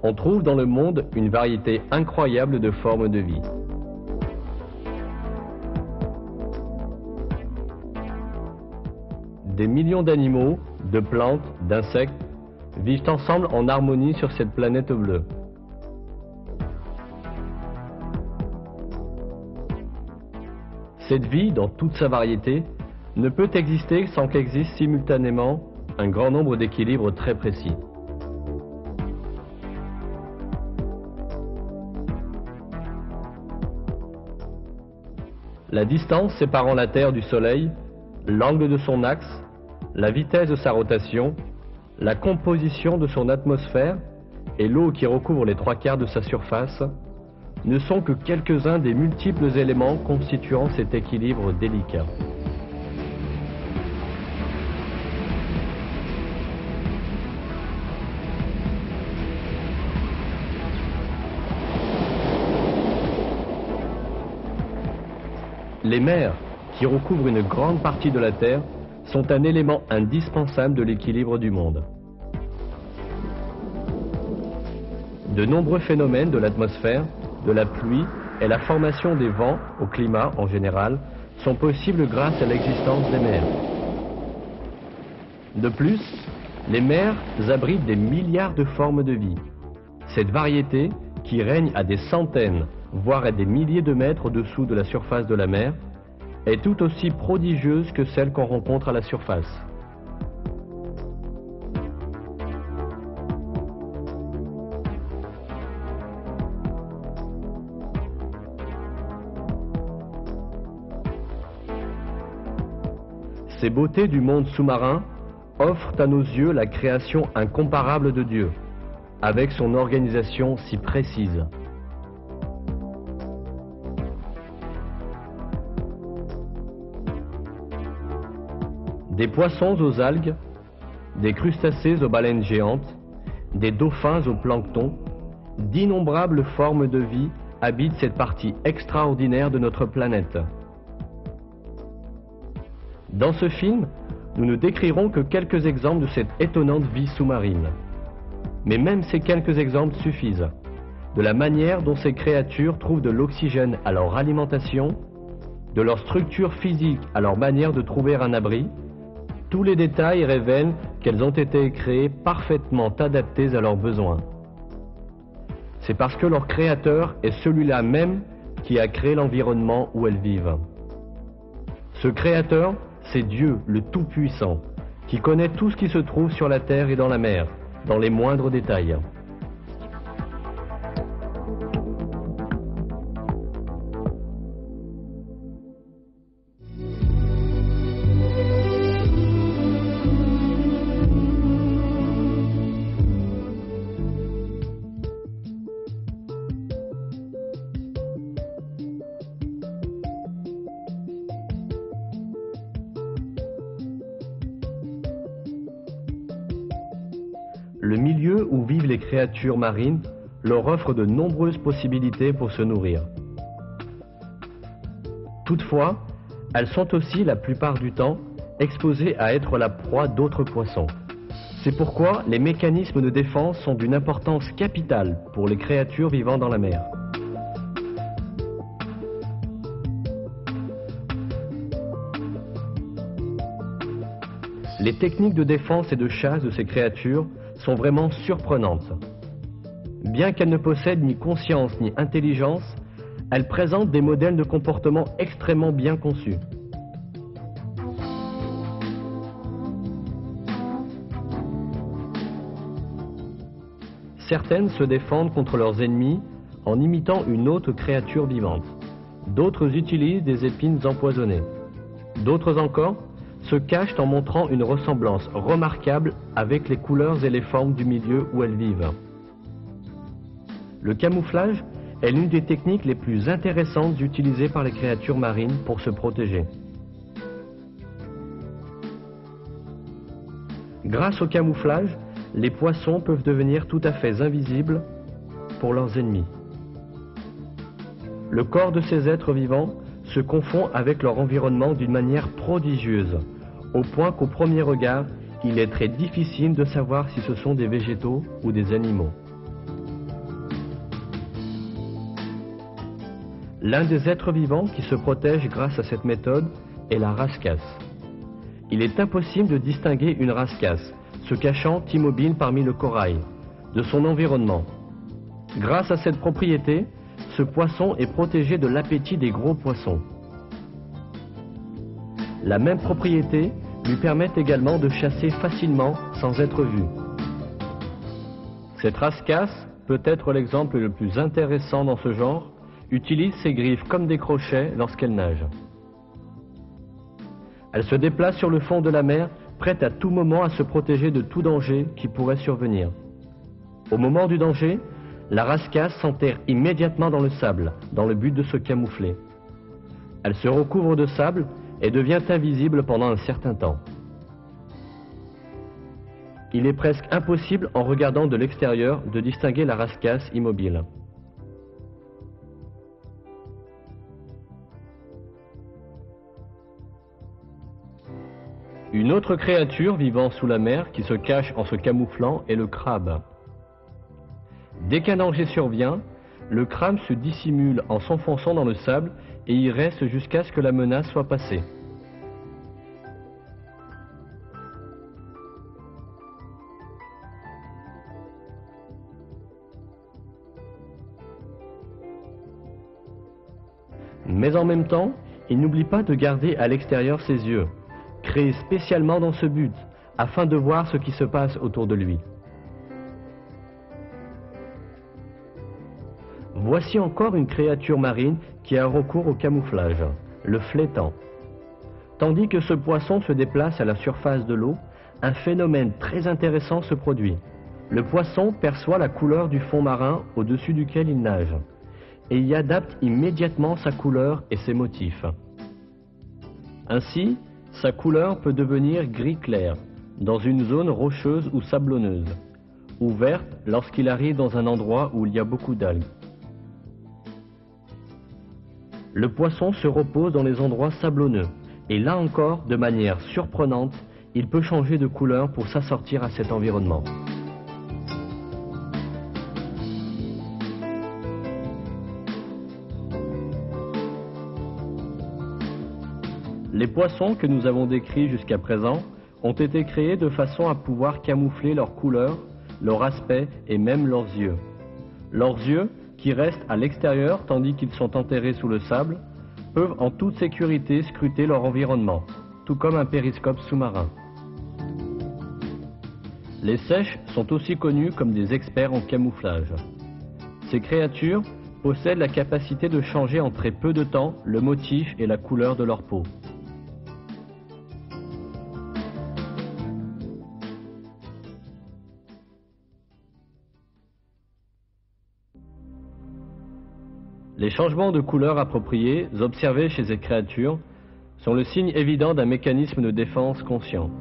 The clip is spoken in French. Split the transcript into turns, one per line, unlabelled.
on trouve dans le monde une variété incroyable de formes de vie. Des millions d'animaux, de plantes, d'insectes vivent ensemble en harmonie sur cette planète bleue. Cette vie, dans toute sa variété, ne peut exister sans qu'existe simultanément un grand nombre d'équilibres très précis. La distance séparant la Terre du Soleil, l'angle de son axe, la vitesse de sa rotation, la composition de son atmosphère et l'eau qui recouvre les 3/4 de sa surface ne sont que quelques-uns des multiples éléments constituant cet équilibre délicat. Les mers, qui recouvrent une grande partie de la Terre, sont un élément indispensable de l'équilibre du monde. De nombreux phénomènes de l'atmosphère, de la pluie et la formation des vents au climat en général sont possibles grâce à l'existence des mers. De plus, les mers abritent des milliards de formes de vie. Cette variété, qui règne à des centaines, voire à des milliers de mètres au-dessous de la surface de la mer, est tout aussi prodigieuse que celle qu'on rencontre à la surface. Ces beautés du monde sous-marin offrent à nos yeux la création incomparable de Dieu, avec son organisation si précise. Des poissons aux algues, des crustacés aux baleines géantes, des dauphins au plancton, d'innombrables formes de vie habitent cette partie extraordinaire de notre planète. Dans ce film, nous ne décrirons que quelques exemples de cette étonnante vie sous-marine. Mais même ces quelques exemples suffisent. De la manière dont ces créatures trouvent de l'oxygène à leur alimentation, de leur structure physique à leur manière de trouver un abri, tous les détails révèlent qu'elles ont été créées parfaitement adaptées à leurs besoins. C'est parce que leur créateur est celui-là même qui a créé l'environnement où elles vivent. Ce créateur, c'est Dieu, le Tout-Puissant, qui connaît tout ce qui se trouve sur la terre et dans la mer, dans les moindres détails. Le milieu où vivent les créatures marines leur offre de nombreuses possibilités pour se nourrir. Toutefois, elles sont aussi la plupart du temps exposées à être la proie d'autres poissons. C'est pourquoi les mécanismes de défense sont d'une importance capitale pour les créatures vivant dans la mer. Les techniques de défense et de chasse de ces créatures sont vraiment surprenantes. Bien qu'elles ne possèdent ni conscience ni intelligence, elles présentent des modèles de comportement extrêmement bien conçus. Certaines se défendent contre leurs ennemis en imitant une autre créature vivante. D'autres utilisent des épines empoisonnées. D'autres encore se cachent en montrant une ressemblance remarquable avec les couleurs et les formes du milieu où elles vivent. Le camouflage est l'une des techniques les plus intéressantes utilisées par les créatures marines pour se protéger. Grâce au camouflage, les poissons peuvent devenir tout à fait invisibles pour leurs ennemis. Le corps de ces êtres vivants se confond avec leur environnement d'une manière prodigieuse, au point qu'au premier regard, il est très difficile de savoir si ce sont des végétaux ou des animaux. L'un des êtres vivants qui se protège grâce à cette méthode est la rascasse. Il est impossible de distinguer une rascasse, se cachant immobile parmi le corail, de son environnement. Grâce à cette propriété, ce poisson est protégé de l'appétit des gros poissons. La même propriété lui permet également de chasser facilement sans être vu. Cette rascasse, peut être l'exemple le plus intéressant dans ce genre, utilise ses griffes comme des crochets lorsqu'elle nage. Elle se déplace sur le fond de la mer, prête à tout moment à se protéger de tout danger qui pourrait survenir. Au moment du danger, la rascasse s'enterre immédiatement dans le sable, dans le but de se camoufler. Elle se recouvre de sable et devient invisible pendant un certain temps. Il est presque impossible, en regardant de l'extérieur, de distinguer la rascasse immobile. Une autre créature vivant sous la mer qui se cache en se camouflant est le crabe. Dès qu'un danger survient, le crabe se dissimule en s'enfonçant dans le sable et y reste jusqu'à ce que la menace soit passée. Mais en même temps, il n'oublie pas de garder à l'extérieur ses yeux, créés spécialement dans ce but, afin de voir ce qui se passe autour de lui. Voici encore une créature marine qui a recours au camouflage, le flétan. Tandis que ce poisson se déplace à la surface de l'eau, un phénomène très intéressant se produit. Le poisson perçoit la couleur du fond marin au-dessus duquel il nage, et y adapte immédiatement sa couleur et ses motifs. Ainsi, sa couleur peut devenir gris clair, dans une zone rocheuse ou sablonneuse, ou verte lorsqu'il arrive dans un endroit où il y a beaucoup d'algues. Le poisson se repose dans les endroits sablonneux, et là encore, de manière surprenante, il peut changer de couleur pour s'assortir à cet environnement. Les poissons que nous avons décrits jusqu'à présent ont été créés de façon à pouvoir camoufler leur couleur, leur aspect et même leurs yeux. Leurs yeux, qui restent à l'extérieur tandis qu'ils sont enterrés sous le sable, peuvent en toute sécurité scruter leur environnement, tout comme un périscope sous-marin. Les seiches sont aussi connus comme des experts en camouflage. Ces créatures possèdent la capacité de changer en très peu de temps le motif et la couleur de leur peau. Les changements de couleur appropriés observés chez ces créatures sont le signe évident d'un mécanisme de défense conscient.